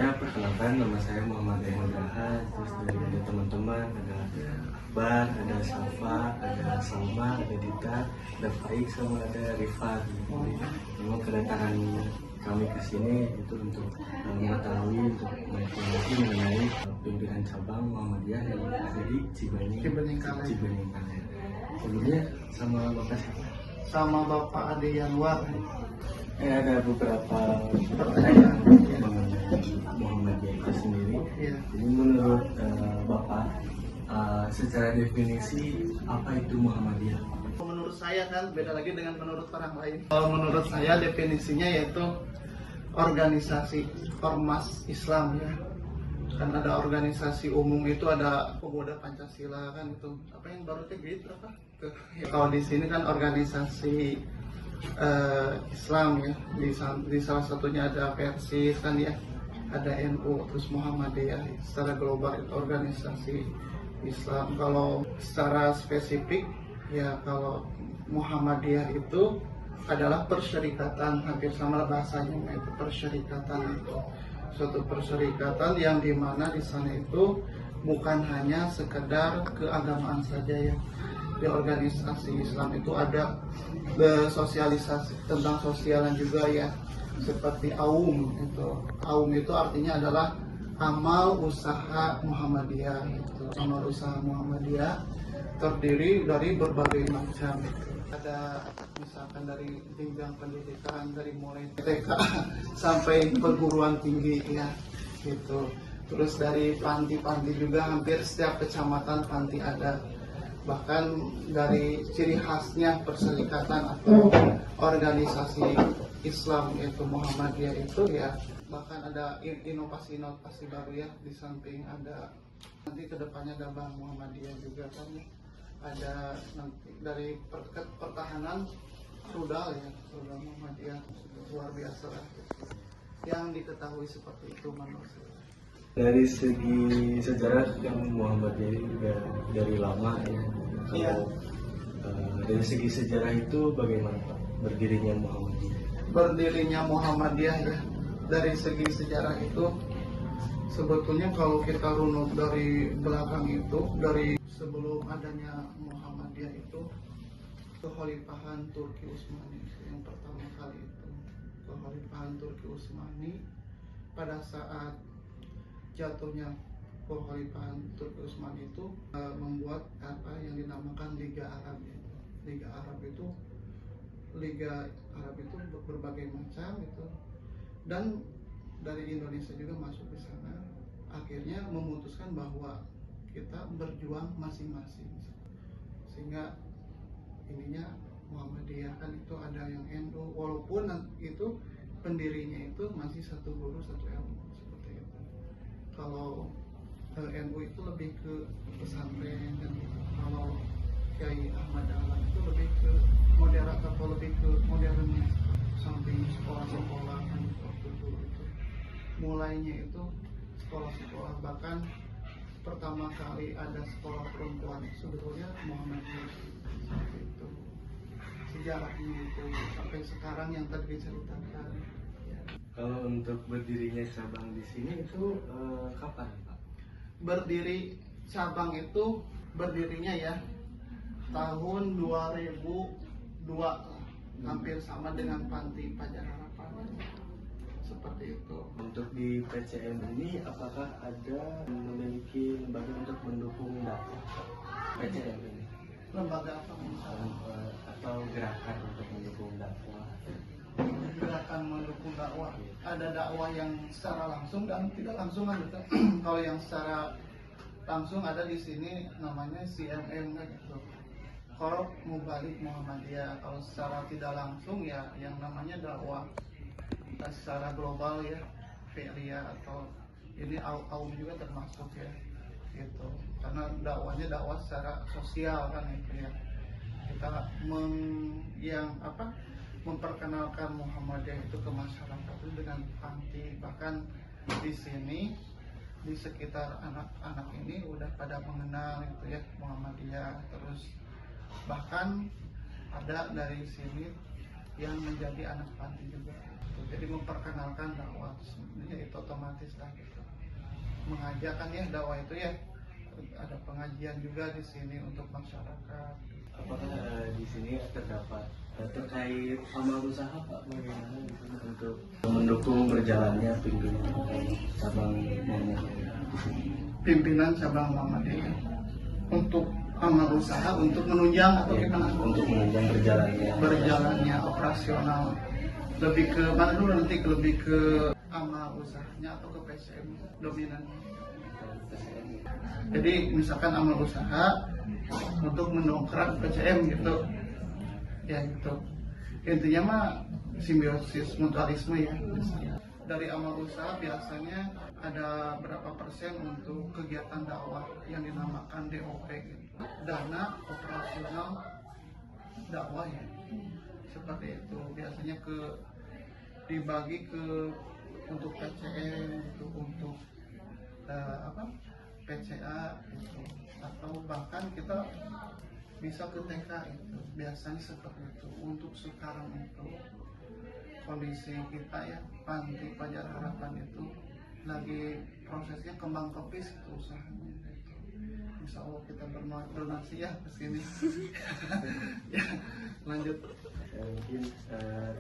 Sebelumnya perkenalkan, nama saya Muhammad Ahmad. Terus dari teman-teman ada Akbar, ada Safa, ada Salma, ada Dita, ada Faik, sama ada Rifat. Memang kedatangan kami ke sini itu untuk mengetahui, untuk menginformasi mengenai pimpinan cabang Muhammadiyah yang ada di Cibenying Kaler. Sebelumnya sama Bapak siapa? Sama Bapak Ade Yanwar. Ada beberapa pertanyaan mengenai Muhammadiyah itu sendiri. Jadi menurut Bapak, secara definisi apa itu Muhammadiyah? Menurut saya kan beda lagi dengan menurut orang lain. Kalau menurut saya definisinya yaitu organisasi ormas Islam ya. Kan ada organisasi umum itu ada pemuda Pancasila kan itu. Apa yang baru gitu apa? Kalau di sini kan organisasi Islam ya. Di salah satunya ada Persis kan ya. Ada NU, terus Muhammadiyah. Secara global itu organisasi Islam. Kalau secara spesifik ya, kalau Muhammadiyah itu adalah persyarikatan, hampir sama bahasanya, yaitu persyarikatan itu suatu persyarikatan yang dimana di sana itu bukan hanya sekedar keagamaan saja ya. Di organisasi Islam itu ada sosialisasi tentang sosialan juga ya, seperti AUM itu. AUM itu artinya adalah amal usaha Muhammadiyah itu. Amal usaha Muhammadiyah terdiri dari berbagai macam. Ada misalkan dari jenjang pendidikan dari mulai TK sampai perguruan tinggi ya gitu. Terus dari panti-panti juga hampir setiap kecamatan panti ada. Bahkan dari ciri khasnya perserikatan atau organisasi Islam yaitu Muhammadiyah itu ya, bahkan ada inovasi-inovasi baru ya, di samping ada nanti kedepannya ada Bank Muhammadiyah juga kan ya. Ada nanti dari pertahanan rudal ya, rudal Muhammadiyah luar biasa lah yang diketahui seperti itu menurut saya. Dari segi sejarah yang Muhammadiyah juga dari lama ya. Iya. Dari segi sejarah itu bagaimana Pak berdirinya Muhammadiyah? Berdirinya Muhammadiyah ya, dari segi sejarah itu sebetulnya kalau kita runut dari belakang itu, dari sebelum adanya Muhammadiyah itu kekhalifahan Turki Utsmani yang pertama kali itu. Kekhalifahan Turki Utsmani pada saat jatuhnya kekhalifahan Turki Utsmani itu membuat apa yang dinamakan Liga Arab. Liga Arab itu berbagai macam itu, dan dari Indonesia juga masuk di sana. Akhirnya memutuskan bahwa kita berjuang masing-masing, sehingga ininya Muhammadiyah kan itu ada yang NU, walaupun itu pendirinya itu masih satu guru satu ilmu seperti itu. Kalau NU itu lebih ke pesantren dan kalau Kiai Ahmad Dahlan itu lebih ke moderat atau lebih ke modernnya, samping sekolah-sekolah kan waktu dulu itu mulainya itu sekolah-sekolah, bahkan pertama kali ada sekolah perempuan sebetulnya Muhammadiyah seperti itu. Sejarahnya itu sampai sekarang yang tadi diceritakan. Kalau untuk berdirinya cabang di sini itu kapan Pak? Berdiri cabang itu berdirinya ya tahun 2002, hampir sama dengan Panti Fajar Harapan seperti itu. Untuk di PCM ini apakah ada memiliki lembaga untuk mendukung dakwah PCM ini? Lembaga apa misalnya? Atau gerakan untuk mendukung dakwah? Gerakan mendukung dakwah. Ada dakwah yang secara langsung dan tidak langsung kan betul. Kalau yang secara langsung ada di sini namanya CMM kan gitu. Korop Mubalik Muhammadiyah. Kalau secara tidak langsung ya yang namanya dakwah secara global ya, Feria atau ini AUM juga termasuk ya gitu. Karena dakwahnya dakwah secara sosial kan itu ya. Kita memperkenalkan Muhammadiyah itu ke masyarakat itu dengan panti, bahkan di sini di sekitar anak-anak ini udah pada mengenal itu ya Muhammadiyah. Terus bahkan ada dari sini yang menjadi anak panti juga. Jadi memperkenalkan dakwah sebenarnya itu otomatis lah gitu. Mengajak kan ya dakwah itu ya, ada pengajian juga di sini untuk masyarakat. Apakah di sini terdapat terkait amal usaha Pak, bagaimana gitu untuk mendukung berjalannya pimpinan cabang Muhammadiyah di sini? Pimpinan cabang Muhammadiyah untuk amal usaha untuk menunjang atau Ya, gimana? untuk menunjang berjalannya Operasional. Lebih ke mana dulu nanti lebih ke amal usahanya atau ke PCM dominan. Jadi misalkan amal usaha untuk mendongkrak PCM gitu, ya gitu. Intinya mah simbiosis mutualisme ya. Dari amal usaha biasanya ada berapa persen untuk kegiatan dakwah yang dinamakan DOP gitu. Dana operasional dakwah ya. Seperti itu biasanya dibagi untuk PCM gitu, untuk PCA gitu. Atau bahkan kita bisa ke TK itu biasanya seperti itu. Untuk sekarang itu kondisi kita ya Panti Fajar Harapan itu lagi prosesnya kembang kepis itu usahanya gitu. Insya Allah kita berdonasi ya ke sini. Ya, lanjut. Mungkin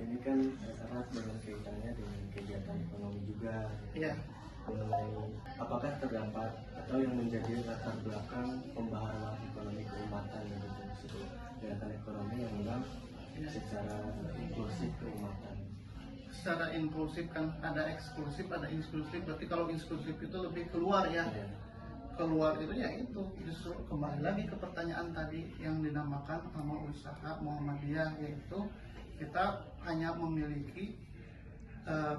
ini kan erat berkaitannya dengan kegiatan ekonomi juga. Ya. Mengenai apakah terdapat atau yang menjadi latar belakang pembaharuan ekonomi keumatan gitu, sebuah kegiatan ekonomi yang memang secara inklusif keumatan. Secara inklusif kan ada eksklusif, ada inklusif. Berarti kalau inklusif itu lebih keluar ya. Keluar itu ya itu justru kembali lagi ke pertanyaan tadi yang dinamakan amal usaha Muhammadiyah, yaitu kita hanya memiliki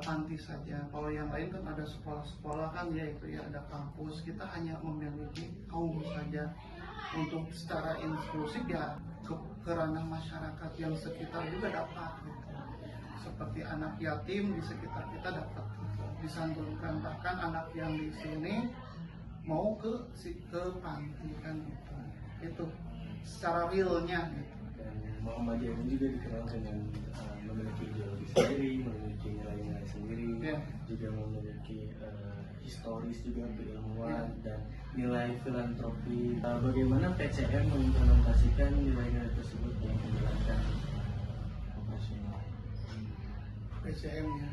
panti saja. Kalau yang lain kan ada sekolah-sekolah kan ya itu ya ada kampus. Kita hanya memiliki kaum saja. Untuk secara inklusif ya ke ranah masyarakat yang sekitar juga dapat gitu. Seperti anak yatim di sekitar kita dapat disantunkan, bahkan anak yang di sini mau ke panti kan gitu. Itu secara realnya gitu. Dan Muhammadiyah ini juga dikenal dengan memiliki ideologi sendiri, memiliki nilai-nilai sendiri, juga memiliki historis juga keilmuan dan nilai filantropi. Bagaimana PCM mengimplementasikan nilai-nilai tersebut dalam menjalankan operasional PCM ya?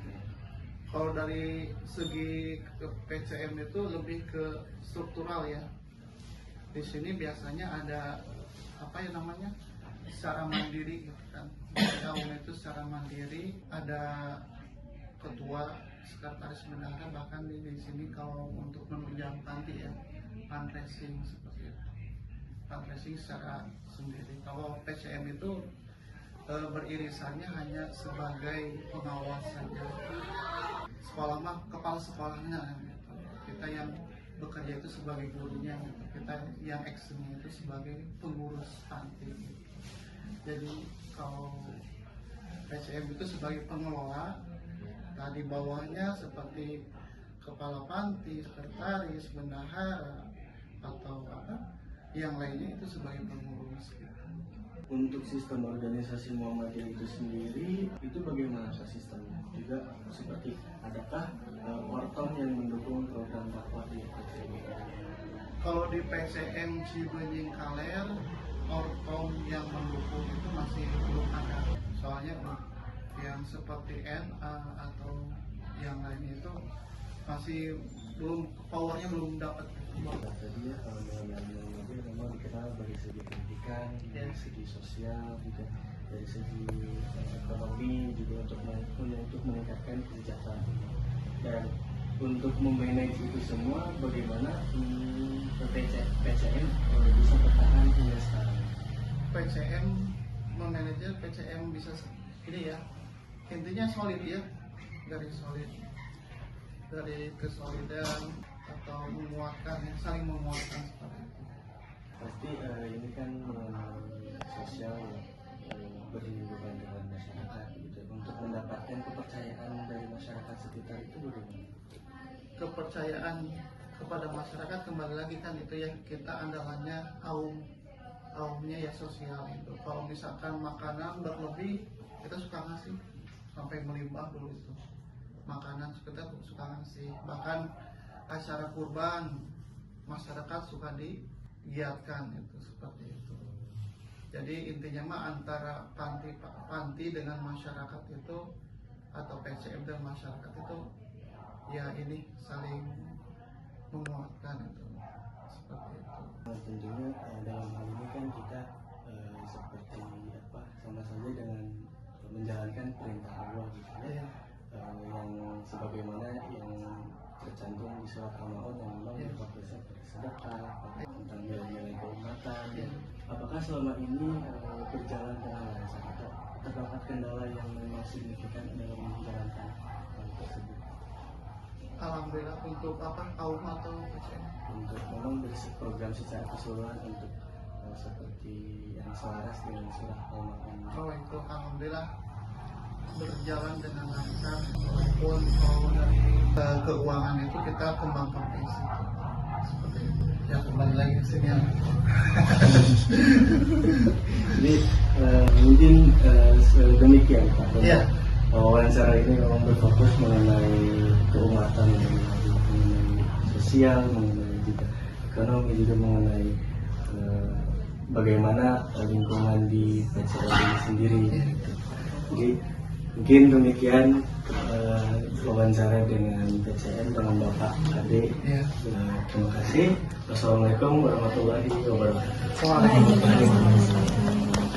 Kalau dari segi PCM itu lebih ke struktural ya. Di sini biasanya ada apa ya namanya, secara mandiri gitu kan. Kaum itu secara mandiri, ada ketua, sekretaris bendahara, bahkan di sini kalau untuk menunjang panti ya fundraising seperti itu. Fundraising secara sendiri. Kalau PCM itu beririsannya hanya sebagai pengawas saja. Sekolah mah kepala sekolahnya gitu. Kita yang bekerja itu sebagai gurunya gitu. Kita yang actionnya itu sebagai pengurus panti gitu. Jadi kalau PCM itu sebagai pengelola, nah di bawahnya seperti kepala panti, sekretaris, bendahara atau apa yang lainnya itu sebagai pengurus gitu. Untuk sistem organisasi Muhammadiyah itu sendiri, itu bagaimana sistemnya? Juga seperti adakah ortom yang mendukung program dakwah di PCM? Kalau di PCM Cibenying Kaler, ortom yang mendukung itu masih belum ada. Soalnya yang seperti NA atau yang lain itu masih belum, powernya belum dapat. Jadi ya kalau dengan mobil memang dikenal dari segi pendidikan, dari segi sosial, juga dari segi ekonomi, juga untuk meningkatkan kesejahteraan. Dan untuk memanage itu semua, bagaimana PCM bisa bertahan hingga sekarang? PCM memanajer PCM bisa ini ya, intinya solid ya, dari solid, dari kesolidan atau menguatkan, saling menguatkan seperti itu. Pasti ini kan sosial berhubungan dengan masyarakat gitu. Untuk mendapatkan kepercayaan dari masyarakat sekitar itu bagaimana? Kepercayaan kepada masyarakat kembali lagi kan itu ya, kita andalannya kaumnya ya sosial itu. Kalau misalkan makanan berlebih kita suka ngasih, sampai melimpah dulu itu. Makanan kita suka ngasih, bahkan acara kurban masyarakat suka digiatkan itu seperti itu. Jadi intinya mah antara panti dengan masyarakat itu atau PCM dan masyarakat itu ya ini saling menguatkan itu seperti itu. Tentunya dalam hal ini kan kita seperti apa sama saja dengan menjalankan perintah Allah gitu ya. Yang sebagaimana yang tercantum di surat Al-Maun yang memang berfokus pada sedekah, tentang nilai-nilai keumatan. Apakah selama ini berjalan dengan lancar atau terdapat kendala yang memang signifikan dalam menjalankan hal tersebut? Alhamdulillah. Untuk apa, kaum atau PCM? Untuk memang program secara keseluruhan untuk seperti yang selaras dengan surah Al-Maun. Oh itu alhamdulillah berjalan dengan lancar, walaupun kalau dari keuangan itu kita kembangkan di situ seperti itu. Ya kembali lagi ke sini. Jadi mungkin demikian Pak. Iya. Wawancara ini memang berfokus mengenai keumatan, mengenai sosial, mengenai juga ekonomi, juga mengenai bagaimana lingkungan di PCM ini sendiri. Jadi mungkin demikian wawancara dengan PCM dengan Bapak Ade. Terima kasih. Wassalamualaikum warahmatullahi wabarakatuh. Waalaikumsalam.